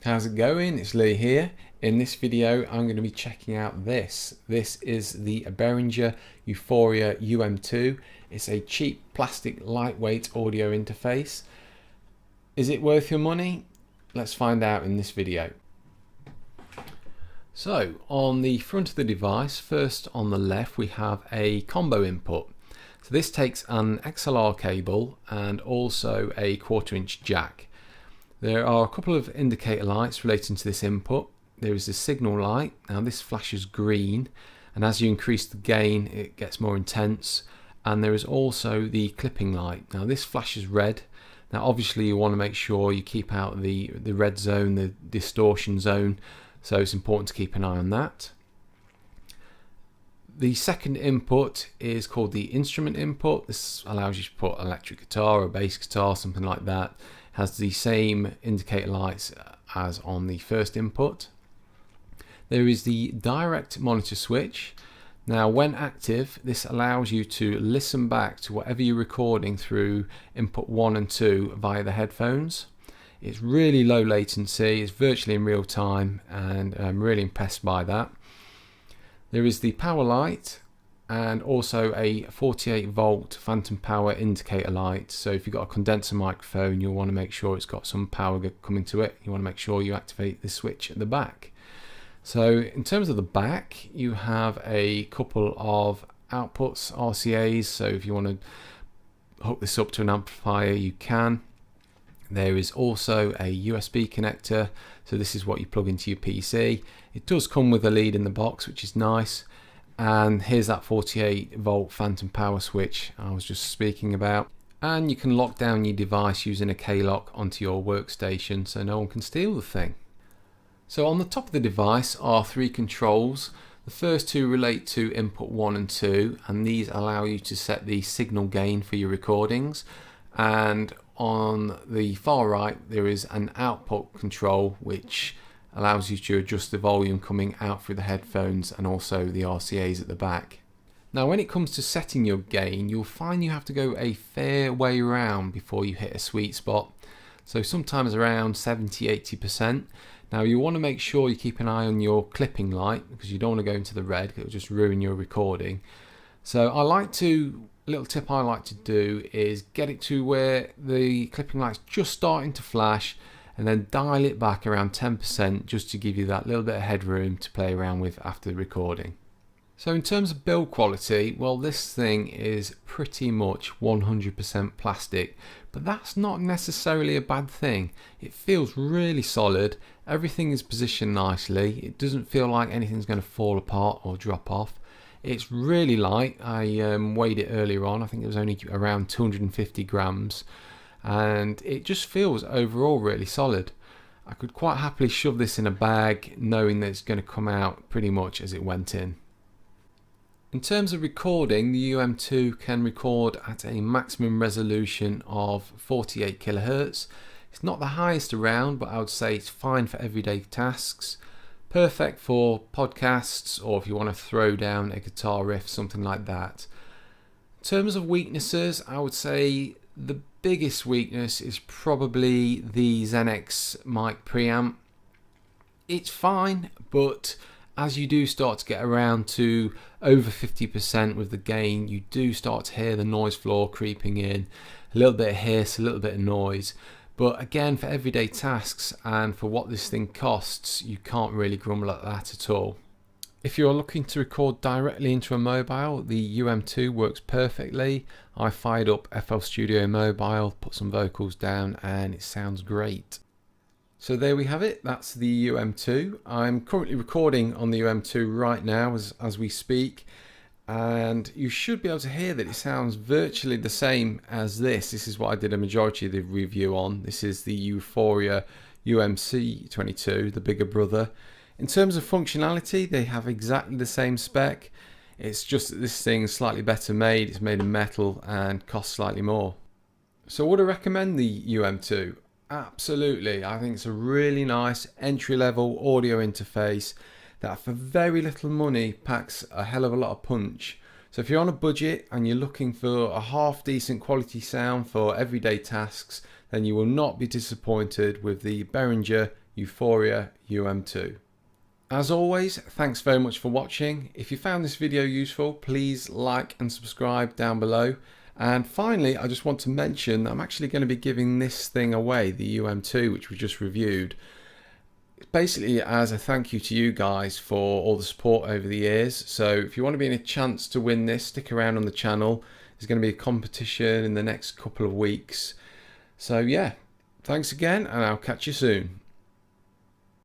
How's it going? It's Lee here. In this video I'm going to be checking out this. This is the Behringer U-Phoria UM2. It's a cheap plastic lightweight audio interface. Is it worth your money? Let's find out in this video. So on the front of the device, first on the left we have a combo input. So this takes an XLR cable and also a 1/4 inch jack. There are a couple of indicator lights relating to this input. There is the signal light. Now this flashes green, and as you increase the gain it gets more intense. And there is also the clipping light. Now this flashes red. Now obviously you want to make sure you keep out the red zone, the distortion zone, so it's important to keep an eye on that. The second input is called the instrument input. This allows you to put electric guitar or bass guitar, something like that. Has the same indicator lights as on the first input. There is the direct monitor switch. Now when active, this allows you to listen back to whatever you're recording through input 1 and 2 via the headphones. It's really low latency, it's virtually in real time, and I'm really impressed by that. There is the power light and also a 48 volt phantom power indicator light. So if you've got a condenser microphone, you'll want to make sure it's got some power coming to it. You want to make sure you activate the switch at the back. So in terms of the back, you have a couple of outputs, RCAs. So if you want to hook this up to an amplifier, you can. There is also a USB connector, so this is what you plug into your PC. It does come with a lead in the box, which is nice. And here's that 48 volt phantom power switch I was just speaking about. And you can lock down your device using a K-lock onto your workstation so no one can steal the thing. So on the top of the device are 3 controls. The first 2 relate to input 1 and 2, and these allow you to set the signal gain for your recordings. And on the far right there is an output control which allows you to adjust the volume coming out through the headphones and also the RCAs at the back. Now when it comes to setting your gain, you'll find you have to go a fair way around before you hit a sweet spot. So sometimes around 70–80%. Now you want to make sure you keep an eye on your clipping light because you don't want to go into the red, it'll just ruin your recording. So little tip I like to do is get it to where the clipping light's just starting to flash and then dial it back around 10% just to give you that little bit of headroom to play around with after the recording. So in terms of build quality, well, this thing is pretty much 100% plastic, but that's not necessarily a bad thing. It feels really solid, everything is positioned nicely, it doesn't feel like anything's going to fall apart or drop off. It's really light. I weighed it earlier on. I think it was only around 250 grams, and it just feels overall really solid. I could quite happily shove this in a bag knowing that it's going to come out pretty much as it went in. In terms of recording, the UM2 can record at a maximum resolution of 48 kHz. It's not the highest around, but I would say it's fine for everyday tasks. Perfect for podcasts or if you want to throw down a guitar riff, something like that. In terms of weaknesses, I would say the biggest weakness is probably the ZenX mic preamp. It's fine, but as you do start to get around to over 50% with the gain, you do start to hear the noise floor creeping in, a little bit of hiss, a little bit of noise. But again, for everyday tasks and for what this thing costs, you can't really grumble at that at all. If you're looking to record directly into a mobile, the UM2 works perfectly. I fired up FL Studio Mobile, put some vocals down, and it sounds great. So there we have it, that's the UM2. I'm currently recording on the UM2 right now as we speak. And you should be able to hear that it sounds virtually the same as this. This is what I did a majority of the review on. This is the U-Phoria UM2, the bigger brother. In terms of functionality, they have exactly the same spec. It's just that this thing's slightly better made. It's made of metal and costs slightly more. So would I recommend the UM2? Absolutely. I think it's a really nice entry-level audio interface that for very little money packs a hell of a lot of punch. So if you're on a budget and you're looking for a half decent quality sound for everyday tasks, then you will not be disappointed with the Behringer U-Phoria UM2. As always, thanks very much for watching. If you found this video useful, please like and subscribe down below. And finally, I just want to mention that I'm actually going to be giving this thing away, the UM2, which we just reviewed, basically as a thank you to you guys for all the support over the years. So if you want to be in a chance to win this, stick around on the channel. There's going to be a competition in the next couple of weeks. So yeah, thanks again, and I'll catch you soon.